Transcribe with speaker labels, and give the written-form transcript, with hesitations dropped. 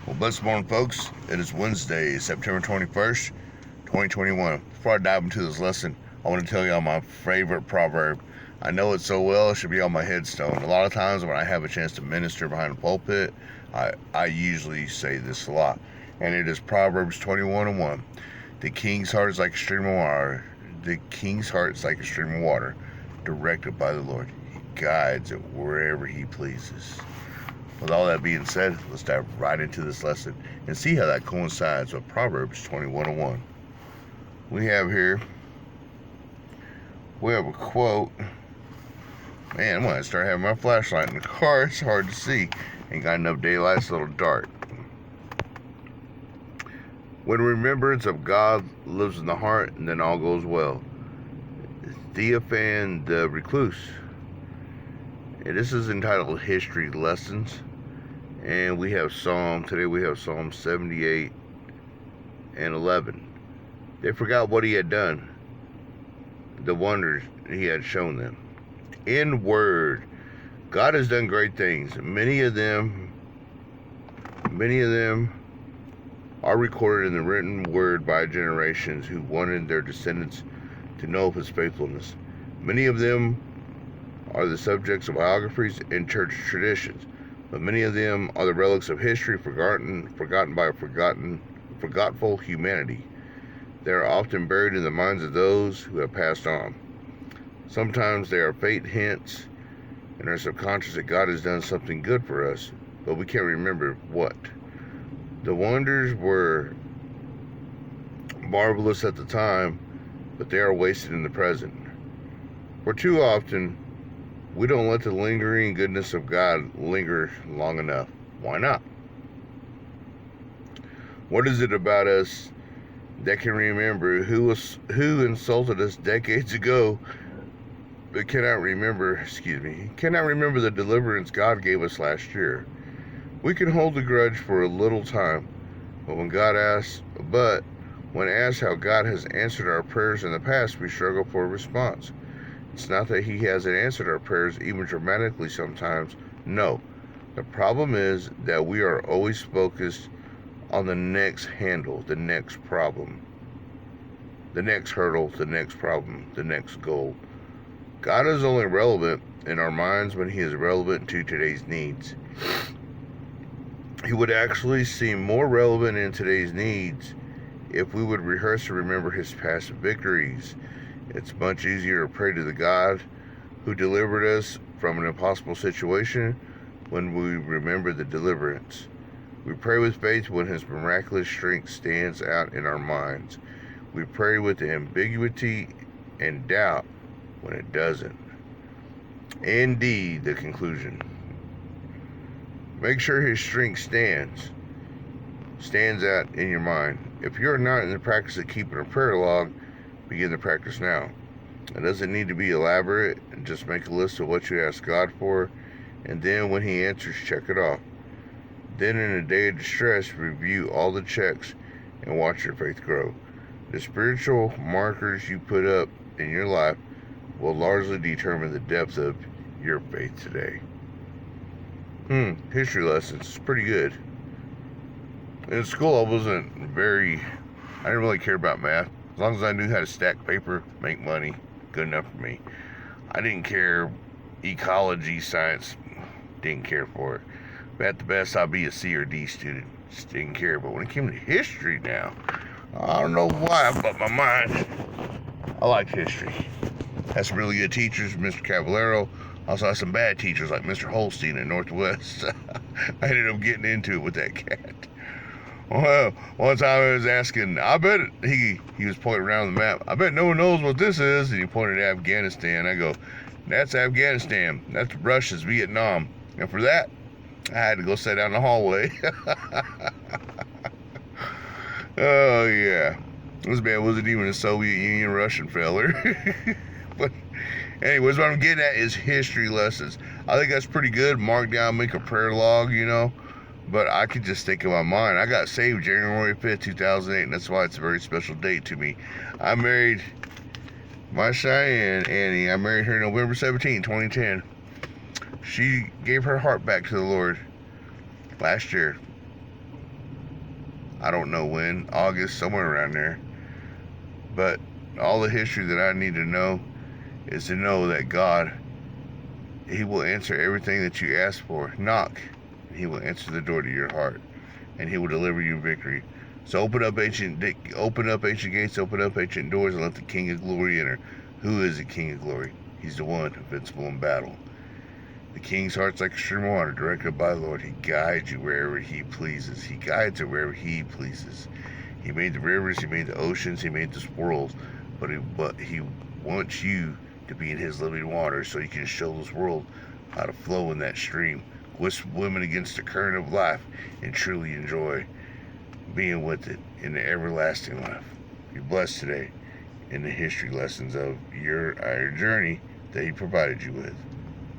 Speaker 1: Well, blessed morning, folks. It is Wednesday, September 21st, 2021. Before I dive into this lesson, I want to tell y'all my favorite proverb. I know it so well, it should be on my headstone. A lot of times when I have a chance to minister behind a pulpit, I usually say this a lot. And it is Proverbs 21:1. The king's heart is like a stream of water. The king's heart is like a stream of water, directed by the Lord. He guides it wherever he pleases. With all that being said, let's dive right into this lesson and see how that coincides with Proverbs 21:1. We have a quote. Man, I'm going to start having my flashlight in the car. It's hard to see. Ain't got enough daylight, it's a little dark. When remembrance of God lives in the heart, and then all goes well. Theophan the Recluse. And this is entitled History Lessons. And we have Psalm 78 and 11. They forgot what he had done, the wonders he had shown them. In word, God has done great things. Many of them are recorded in the written word by generations who wanted their descendants to know of his faithfulness. Many of them are the subjects of biographies and church traditions, but many of them are the relics of history forgotten by forgetful humanity. They are often buried in the minds of those who have passed on. Sometimes they are faint hints in our subconscious that God has done something good for us, but we can't remember what. The wonders were marvelous at the time, but they are wasted in the present. For too often, we don't let the lingering goodness of God linger long enough. Why not? What is it about us that can remember who insulted us decades ago, but cannot remember the deliverance God gave us last year? We can hold a grudge for a little time, but when asked how God has answered our prayers in the past, we struggle for a response. It's not that he hasn't answered our prayers, even dramatically sometimes. No. The problem is that we are always focused on the next handle, the next problem, the next hurdle, the next problem, the next goal. God is only relevant in our minds when he is relevant to today's needs. He would actually seem more relevant in today's needs if we would rehearse to remember his past victories. It's much easier to pray to the God who delivered us from an impossible situation when we remember the deliverance. We pray with faith when his miraculous strength stands out in our minds. We pray with ambiguity and doubt when it doesn't. Indeed, the conclusion. Make sure his strength stands out in your mind. If you're not in the practice of keeping a prayer log, begin the practice now. It doesn't need to be elaborate. Just make a list of what you ask God for, and then when he answers, check it off. Then in a day of distress, review all the checks and watch your faith grow. The spiritual markers you put up in your life will largely determine the depth of your faith today. History lessons. It's pretty good. In school, I didn't really care about math. As long as I knew how to stack paper, make money, good enough for me. I didn't care. Ecology, science, didn't care for it. But at the best, I'd be a C or D student. Just didn't care. But when it came to history now, I don't know why, but my mind, I liked history. Had some really good teachers, Mr. Cavallero. Also had some bad teachers like Mr. Holstein at Northwest. I ended up getting into it with that cat. Well, one time I was asking, I bet he was pointing around the map. I bet no one knows what this is. And he pointed at Afghanistan. I go, that's Afghanistan. That's Russia's Vietnam. And for that, I had to go sit down in the hallway. Oh, yeah. This man wasn't even a Soviet Union Russian feller. But anyways, what I'm getting at is history lessons. I think that's pretty good. Mark down, make a prayer log, But I could just think in my mind. I got saved January 5th, 2008, and that's why it's a very special date to me. I married my Cheyenne, Annie. I married her November 17, 2010. She gave her heart back to the Lord last year. I don't know when, August, somewhere around there. But all the history that I need to know is to know that God, He will answer everything that you ask for. Knock, and He will answer the door to your heart, and He will deliver you victory. So open up ancient gates, open up ancient doors, and let the King of Glory enter. Who is the King of Glory? He's the one invincible in battle. The King's heart's like a stream of water, directed by the Lord. He guides you wherever He pleases. He guides you wherever He pleases. He made the rivers, He made the oceans, He made this world, but He wants you to be in His living water so He can show this world how to flow in that stream, swimming against the current of life, and truly enjoy being with it in the everlasting life. Be blessed today in the history lessons of your journey that He provided you with.